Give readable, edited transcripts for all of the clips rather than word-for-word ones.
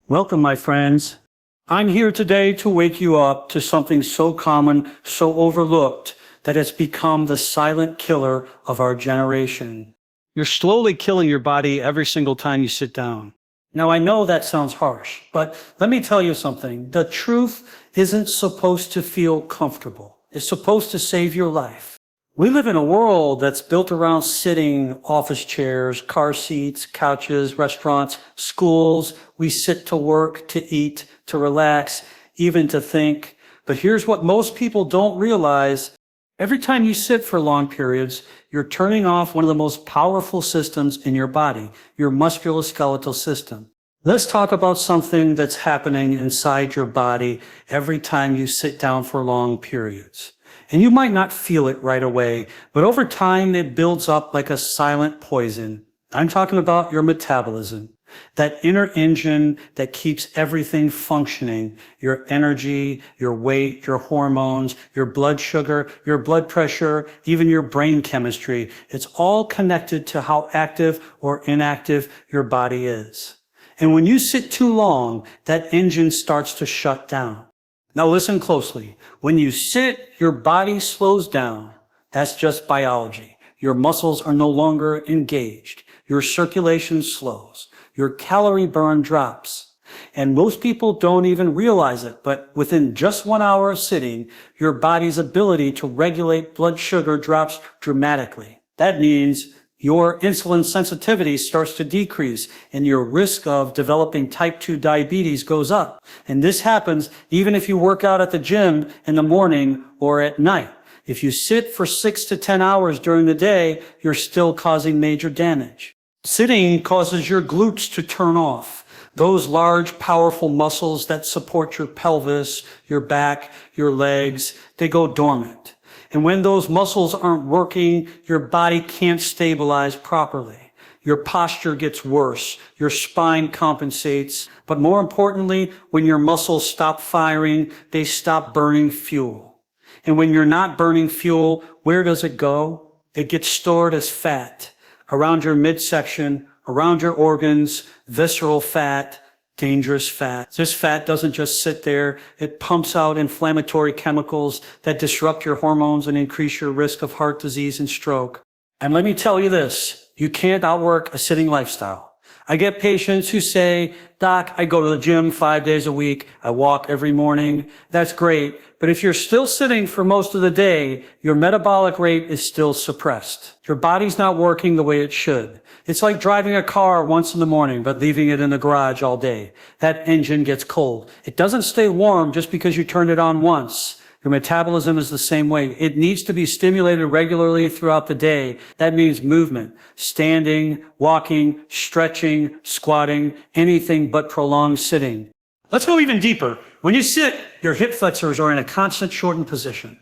Welcome, my friends. I'm here today to wake you up to something so common, so overlooked, that it's become the silent killer of our generation. You're slowly killing your body every single time you sit down. Now, I know that sounds harsh, but let me tell you something. The truth isn't supposed to feel comfortable. It's supposed to save your life. We live in a world that's built around sitting, office chairs, car seats, couches, restaurants, schools. We sit to work, to eat, to relax, even to think. But here's what most people don't realize. Every time you sit for long periods, you're turning off one of the most powerful systems in your body, your musculoskeletal system. Let's talk about something that's happening inside your body every time you sit down for long periods. And you might not feel it right away, but over time it builds up like a silent poison. I'm talking about your metabolism, that inner engine that keeps everything functioning, your energy, your weight, your hormones, your blood sugar, your blood pressure, even your brain chemistry. It's all connected to how active or inactive your body is. And when you sit too long, that engine starts to shut down. Now listen closely. When you sit, your body slows down. That's just biology. Your muscles are no longer engaged. Your circulation slows. Your calorie burn drops. And most people don't even realize it, but within just 1 hour of sitting, your body's ability to regulate blood sugar drops dramatically. That means your insulin sensitivity starts to decrease and your risk of developing type 2 diabetes goes up. And this happens even if you work out at the gym in the morning or at night. If you sit for 6 to 10 hours during the day, you're still causing major damage. Sitting causes your glutes to turn off. Those large, powerful muscles that support your pelvis, your back, your legs, they go dormant. And when those muscles aren't working, your body can't stabilize properly. Your posture gets worse. Your spine compensates. But more importantly, when your muscles stop firing, they stop burning fuel. And when you're not burning fuel, where does it go? It gets stored as fat around your midsection, around your organs, visceral fat, dangerous fat. This fat doesn't just sit there. It pumps out inflammatory chemicals that disrupt your hormones and increase your risk of heart disease and stroke. And let me tell you this, you can't outwork a sitting lifestyle. I get patients who say, "Doc, I go to the gym 5 days a week. I walk every morning." That's great. But if you're still sitting for most of the day, your metabolic rate is still suppressed. Your body's not working the way it should. It's like driving a car once in the morning, but leaving it in the garage all day. That engine gets cold. It doesn't stay warm just because you turned it on once. Your metabolism is the same way. It needs to be stimulated regularly throughout the day. That means movement, standing, walking, stretching, squatting, anything but prolonged sitting. Let's go even deeper. When you sit, your hip flexors are in a constant shortened position.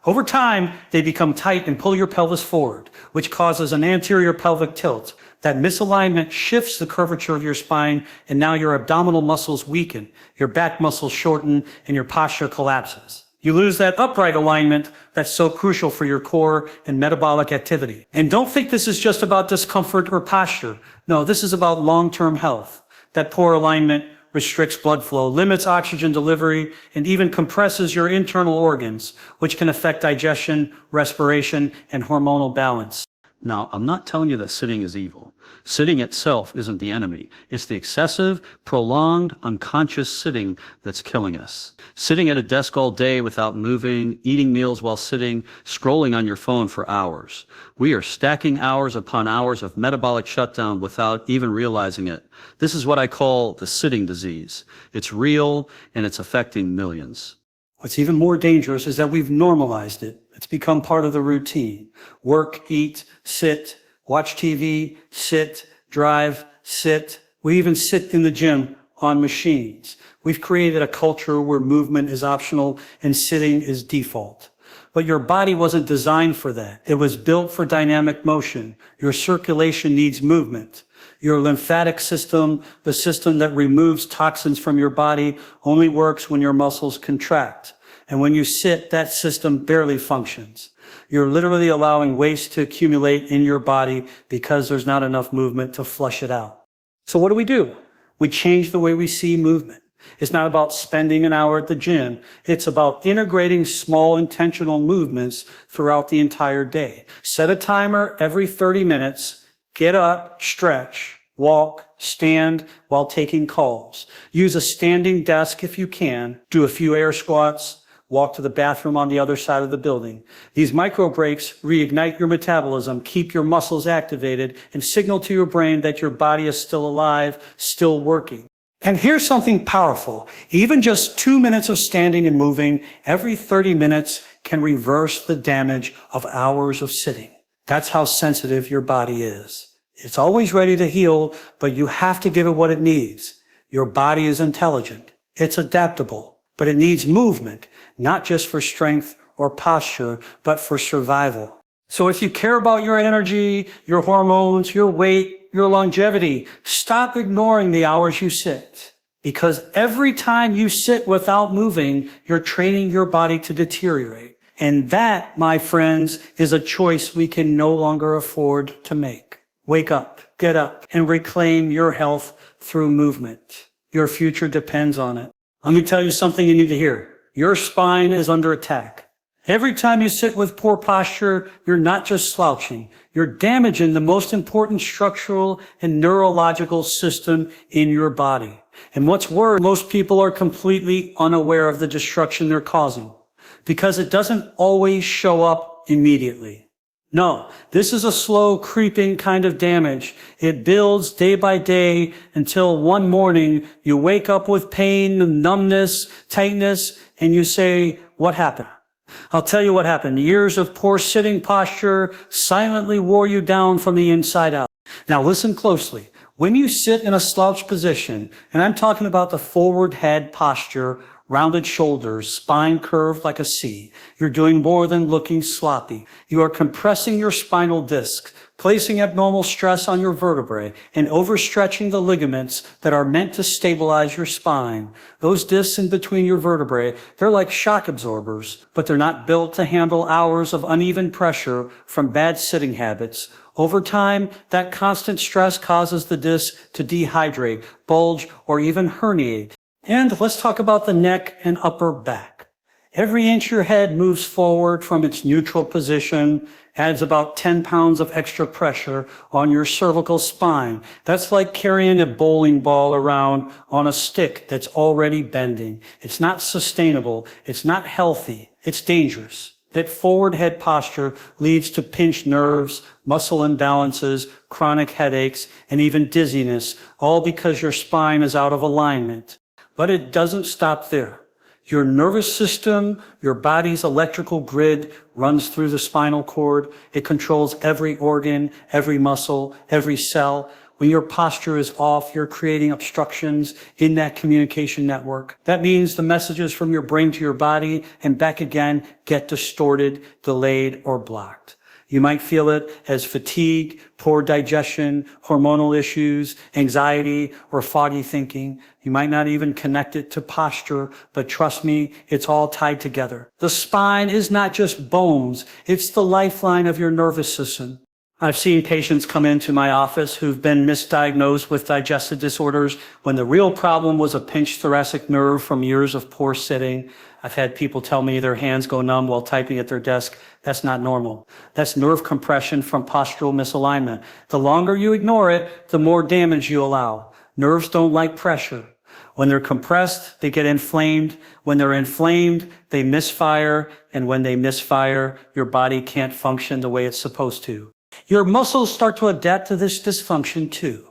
Over time, they become tight and pull your pelvis forward, which causes an anterior pelvic tilt. That misalignment shifts the curvature of your spine, and now your abdominal muscles weaken, your back muscles shorten, and your posture collapses. You lose that upright alignment that's so crucial for your core and metabolic activity. And don't think this is just about discomfort or posture. No, this is about long-term health. That poor alignment restricts blood flow, limits oxygen delivery, and even compresses your internal organs, which can affect digestion, respiration, and hormonal balance. Now, I'm not telling you that sitting is evil. Sitting itself isn't the enemy. It's the excessive, prolonged, unconscious sitting that's killing us. Sitting at a desk all day without moving, eating meals while sitting, scrolling on your phone for hours. We are stacking hours upon hours of metabolic shutdown without even realizing it. This is what I call the sitting disease. It's real and it's affecting millions. What's even more dangerous is that we've normalized it. It's become part of the routine. Work, eat, sit, watch TV, sit, drive, sit. We even sit in the gym on machines. We've created a culture where movement is optional and sitting is default. But your body wasn't designed for that. It was built for dynamic motion. Your circulation needs movement. Your lymphatic system, the system that removes toxins from your body, only works when your muscles contract. And when you sit, that system barely functions. You're literally allowing waste to accumulate in your body because there's not enough movement to flush it out. So what do? We change the way we see movement. It's not about spending an hour at the gym. It's about integrating small intentional movements throughout the entire day. Set a timer every 30 minutes. Get up, stretch, walk, stand while taking calls. Use a standing desk if you can. Do a few air squats. Walk to the bathroom on the other side of the building. These micro breaks reignite your metabolism, keep your muscles activated, and signal to your brain that your body is still alive, still working. And here's something powerful. Even just 2 minutes of standing and moving every 30 minutes can reverse the damage of hours of sitting. That's how sensitive your body is. It's always ready to heal, but you have to give it what it needs. Your body is intelligent. It's adaptable, but it needs movement, not just for strength or posture, but for survival. So if you care about your energy, your hormones, your weight, your longevity, stop ignoring the hours you sit. Because every time you sit without moving, you're training your body to deteriorate. And that, my friends, is a choice we can no longer afford to make. Wake up, get up, and reclaim your health through movement. Your future depends on it. Let me tell you something you need to hear. Your spine is under attack. Every time you sit with poor posture, you're not just slouching. You're damaging the most important structural and neurological system in your body. And what's worse, most people are completely unaware of the destruction they're causing because it doesn't always show up immediately. No, this is a slow, creeping kind of damage. It builds day by day until one morning you wake up with pain, numbness, tightness, and you say, what happened? I'll tell you what happened. Years of poor sitting posture silently wore you down from the inside out. Now listen closely. When you sit in a slouch position, and I'm talking about the forward head posture, rounded shoulders, spine curved like a C, you're doing more than looking sloppy. You are compressing your spinal disc, placing abnormal stress on your vertebrae, and overstretching the ligaments that are meant to stabilize your spine. Those discs in between your vertebrae, they're like shock absorbers, but they're not built to handle hours of uneven pressure from bad sitting habits. Over time, that constant stress causes the disc to dehydrate, bulge, or even herniate. And let's talk about the neck and upper back. Every inch your head moves forward from its neutral position adds about 10 pounds of extra pressure on your cervical spine. That's like carrying a bowling ball around on a stick that's already bending. It's not sustainable. It's not healthy. It's dangerous. That forward head posture leads to pinched nerves, muscle imbalances, chronic headaches, and even dizziness, all because your spine is out of alignment. But it doesn't stop there. Your nervous system, your body's electrical grid runs through the spinal cord. It controls every organ, every muscle, every cell. When your posture is off, you're creating obstructions in that communication network. That means the messages from your brain to your body and back again get distorted, delayed, or blocked. You might feel it as fatigue, poor digestion, hormonal issues, anxiety, or foggy thinking. You might not even connect it to posture, but trust me, it's all tied together. The spine is not just bones, it's the lifeline of your nervous system. I've seen patients come into my office who've been misdiagnosed with digestive disorders when the real problem was a pinched thoracic nerve from years of poor sitting. I've had people tell me their hands go numb while typing at their desk. That's not normal. That's nerve compression from postural misalignment. The longer you ignore it, the more damage you allow. Nerves don't like pressure. When they're compressed, they get inflamed. When they're inflamed, they misfire. And when they misfire, your body can't function the way it's supposed to. Your muscles start to adapt to this dysfunction too.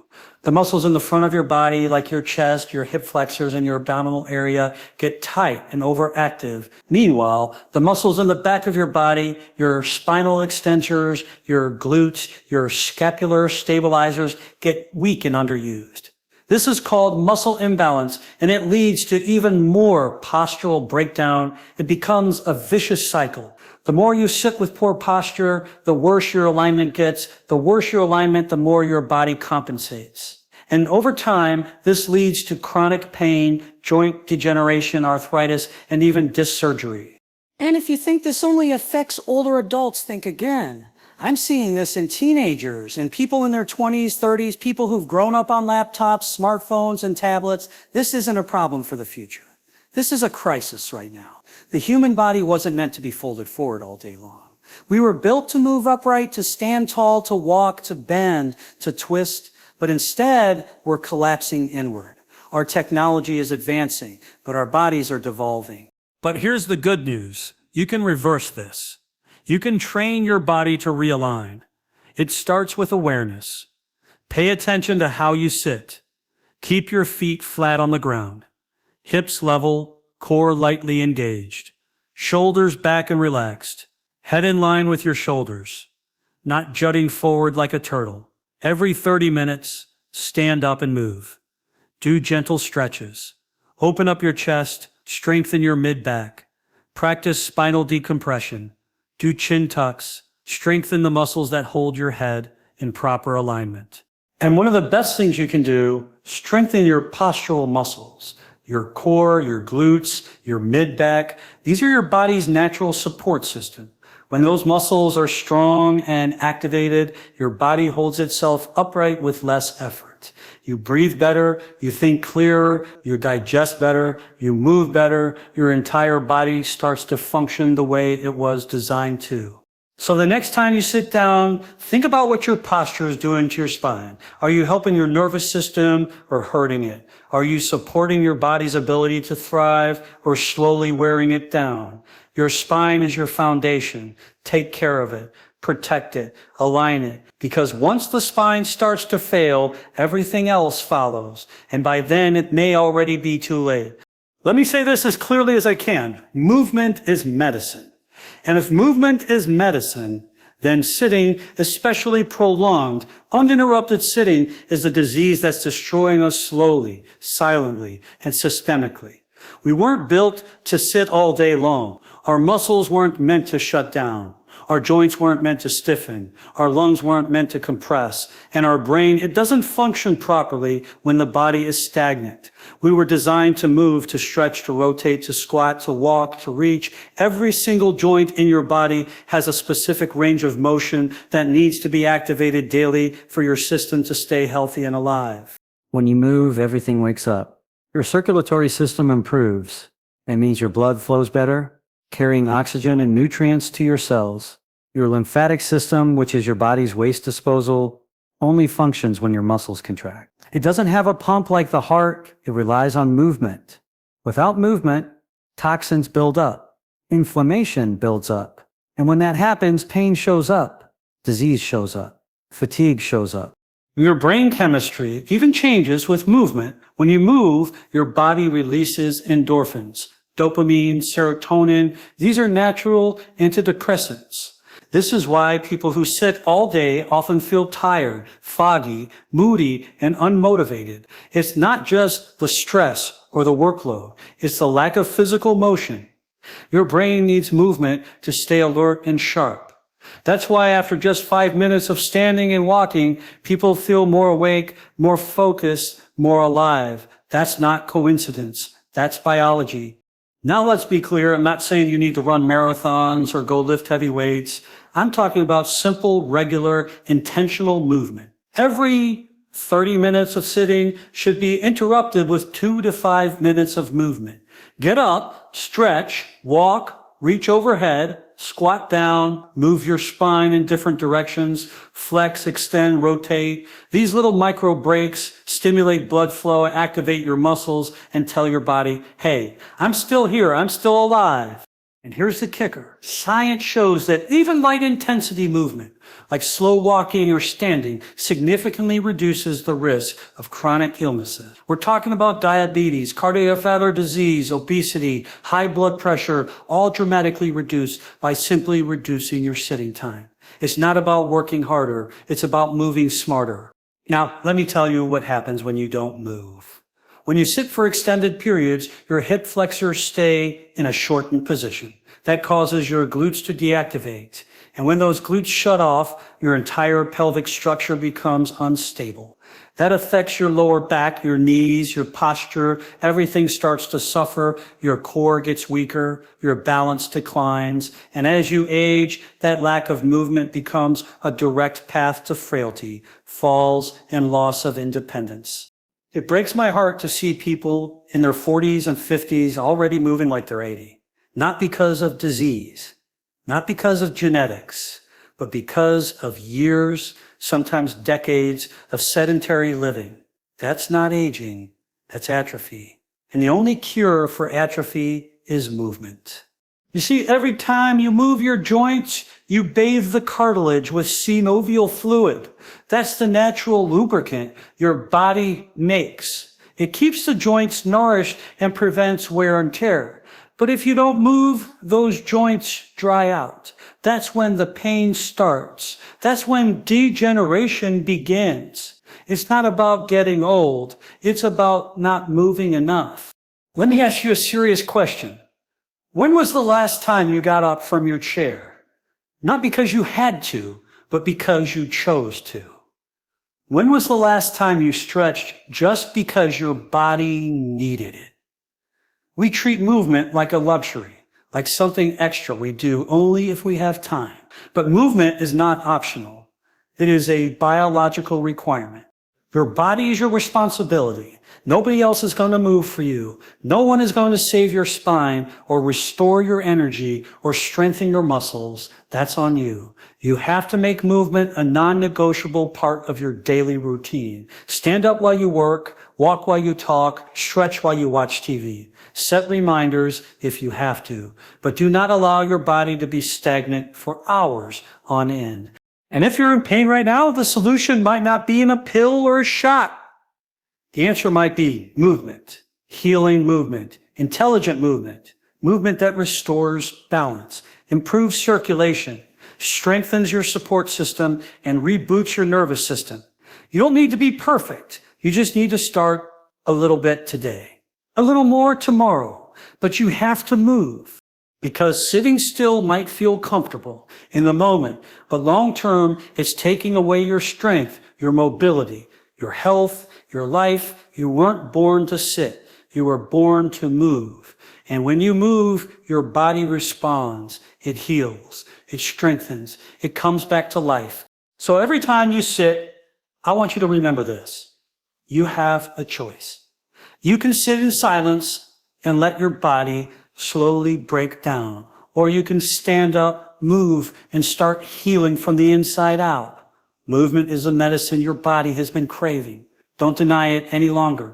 The muscles in the front of your body, like your chest, your hip flexors, and your abdominal area, get tight and overactive. Meanwhile, the muscles in the back of your body, your spinal extensors, your glutes, your scapular stabilizers, get weak and underused. This is called muscle imbalance, and it leads to even more postural breakdown. It becomes a vicious cycle. The more you sit with poor posture, the worse your alignment gets. The worse your alignment, the more your body compensates. And over time, this leads to chronic pain, joint degeneration, arthritis, and even disc surgery. And if you think this only affects older adults, think again. I'm seeing this in teenagers and people in their 20s, 30s, people who've grown up on laptops, smartphones, and tablets. This isn't a problem for the future. This is a crisis right now. The human body wasn't meant to be folded forward all day long. We were built to move upright, to stand tall, to walk, to bend, to twist, but instead we're collapsing inward. Our technology is advancing, but our bodies are devolving. But here's the good news. You can reverse this. You can train your body to realign. It starts with awareness. Pay attention to how you sit. Keep your feet flat on the ground. Hips level, core lightly engaged. Shoulders back and relaxed. Head in line with your shoulders, not jutting forward like a turtle. Every 30 minutes, stand up and move. Do gentle stretches. Open up your chest, strengthen your mid-back. Practice spinal decompression. Do chin tucks. Strengthen the muscles that hold your head in proper alignment. And one of the best things you can do, strengthen your postural muscles. Your core, your glutes, your mid-back. These are your body's natural support system. When those muscles are strong and activated, your body holds itself upright with less effort. You breathe better, you think clearer, you digest better, you move better, your entire body starts to function the way it was designed to. So the next time you sit down, think about what your posture is doing to your spine. Are you helping your nervous system or hurting it? Are you supporting your body's ability to thrive or slowly wearing it down? Your spine is your foundation. Take care of it, protect it, align it. Because once the spine starts to fail, everything else follows. And by then, it may already be too late. Let me say this as clearly as I can. Movement is medicine. And if movement is medicine, then sitting, especially prolonged, uninterrupted sitting, is a disease that's destroying us slowly, silently, and systemically. We weren't built to sit all day long. Our muscles weren't meant to shut down. Our joints weren't meant to stiffen. Our lungs weren't meant to compress. And our brain, it doesn't function properly when the body is stagnant. We were designed to move, to stretch, to rotate, to squat, to walk, to reach. Every single joint in your body has a specific range of motion that needs to be activated daily for your system to stay healthy and alive. When you move, everything wakes up. Your circulatory system improves. That means your blood flows better, carrying oxygen and nutrients to your cells. Your lymphatic system, which is your body's waste disposal, only functions when your muscles contract. It doesn't have a pump like the heart. It relies on movement. Without movement, toxins build up. Inflammation builds up. And when that happens, pain shows up. Disease shows up. Fatigue shows up. Your brain chemistry even changes with movement. When you move, your body releases endorphins, dopamine, serotonin. These are natural antidepressants. This is why people who sit all day often feel tired, foggy, moody, and unmotivated. It's not just the stress or the workload. It's the lack of physical motion. Your brain needs movement to stay alert and sharp. That's why after just 5 minutes of standing and walking, people feel more awake, more focused, more alive. That's not coincidence. That's biology. Now let's be clear, I'm not saying you need to run marathons or go lift heavy weights. I'm talking about simple, regular, intentional movement. Every 30 minutes of sitting should be interrupted with 2 to 5 minutes of movement. Get up, stretch, walk, reach overhead, squat down, move your spine in different directions, flex, extend, rotate. These little micro breaks stimulate blood flow, activate your muscles, and tell your body, hey, I'm still here, I'm still alive. And here's the kicker. Science shows that even light intensity movement, like slow walking or standing, significantly reduces the risk of chronic illnesses. We're talking about diabetes, cardiovascular disease, obesity, high blood pressure, all dramatically reduced by simply reducing your sitting time. It's not about working harder. It's about moving smarter. Now, let me tell you what happens when you don't move. When you sit for extended periods, your hip flexors stay in a shortened position. That causes your glutes to deactivate. And when those glutes shut off, your entire pelvic structure becomes unstable. That affects your lower back, your knees, your posture. Everything starts to suffer. Your core gets weaker. Your balance declines. And as you age, that lack of movement becomes a direct path to frailty, falls, and loss of independence. It breaks my heart to see people in their 40s and 50s already moving like they're 80. Not because of disease, not because of genetics, but because of years, sometimes decades of sedentary living. That's not aging, that's atrophy. And the only cure for atrophy is movement. You see, every time you move your joints, you bathe the cartilage with synovial fluid. That's the natural lubricant your body makes. It keeps the joints nourished and prevents wear and tear. But if you don't move, those joints dry out. That's when the pain starts. That's when degeneration begins. It's not about getting old. It's about not moving enough. Let me ask you a serious question. When was the last time you got up from your chair? Not because you had to, but because you chose to. When was the last time you stretched just because your body needed it? We treat movement like a luxury, like something extra we do only if we have time. But movement is not optional. It is a biological requirement. Your body is your responsibility. Nobody else is going to move for you. No one is going to save your spine or restore your energy or strengthen your muscles. That's on you. You have to make movement a non-negotiable part of your daily routine. Stand up while you work, walk while you talk, stretch while you watch TV. Set reminders if you have to, but do not allow your body to be stagnant for hours on end. And if you're in pain right now, the solution might not be in a pill or a shot. The answer might be movement, healing movement, intelligent movement, movement that restores balance, improves circulation, strengthens your support system, and reboots your nervous system. You don't need to be perfect. You just need to start a little bit today, a little more tomorrow, but you have to move. Because sitting still might feel comfortable in the moment, but long term, it's taking away your strength, your mobility, your health, your life. You weren't born to sit. You were born to move. And when you move, your body responds. It heals. It strengthens. It comes back to life. So every time you sit, I want you to remember this. You have a choice. You can sit in silence and let your body slowly break down. Or you can stand up, move, and start healing from the inside out. Movement is a medicine your body has been craving. Don't deny it any longer.